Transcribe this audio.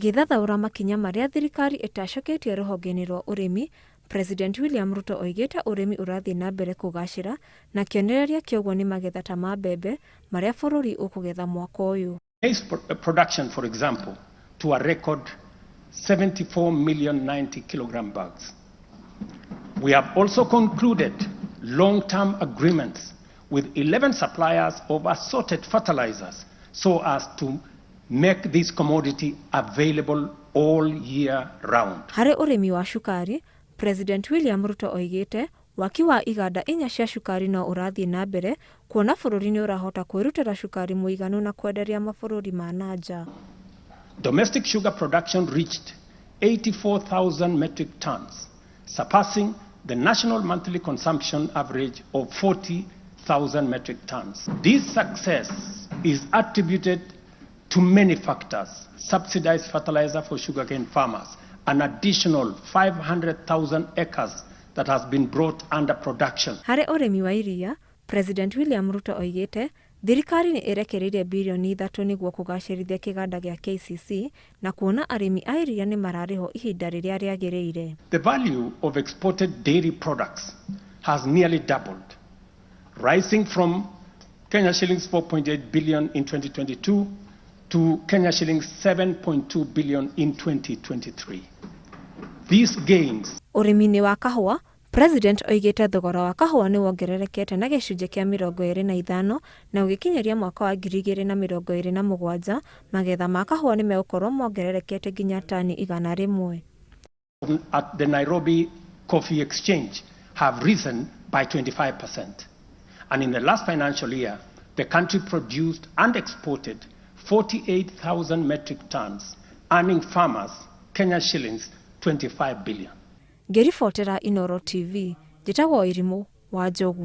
Agithathaũra makinya marĩa thirikari ĩtacoketie rũhonge-inĩ rwa ũrĩmi, President William Ruto oigĩte ũrĩmi ũrathiĩ na mbere kũgacĩra na kĩonereria kĩoguo nĩ magetha ta ma mbembe marĩa bũrũri ũkũgetha mwaka ũyũ. Maize production, for example, to a record 74,090,000 kilogram bags. We have also concluded long-term agreements with 11 suppliers of assorted fertilizers so as to make this commodity available all year round. Harĩ ũrĩmi wa cukari, President William Ruto oigĩte waki wa iganda 4 cia cukari no ũrathiĩ na mbere kuona bũrũri nĩ ũrahota kwĩrutĩra cukari mũiganu na kwenderia mabũrũri ma nanja. Domestic sugar production reached 84,000 metric tons, surpassing the national monthly consumption average of 40,000 metric tons. This success is attributed to many factors: subsidized fertilizer for sugarcane farmers, an additional 500,000 acres that has been brought under production. Harĩ ũrĩmi wa iria, President William Ruto oigĩte thirikari nĩ ĩrekereirie bilioni 3 nĩguo kũgacĩrithia kĩganda gĩa KCC na kuona arĩmi a iria nĩ mararĩhwo ihinda rĩrĩa rĩagĩrĩire. The value of exported dairy products has nearly doubled, rising from Kenya shillings 4.8 billion in 2022 to Kenya shillings 7.2 billion in 2023. These gains. Ũrĩmi-inĩ wa kahũa, President oigĩte thogora wa kahũa nĩ wongererekete na gĩcunjĩ kĩa 25 na ũgĩkinyĩria mwaka wa 2027 magetha ma kahũa nĩ megũkorwo mongererekete nginya tani 100. At the Nairobi Coffee Exchange have risen by 25%. And in the last financial year, the country produced and exported 48,000 metric tons, earning farmers Kenya shillings 25 billion. Ngĩribotera Inooro TV, njĩtagwo Irimũ wa Njogu.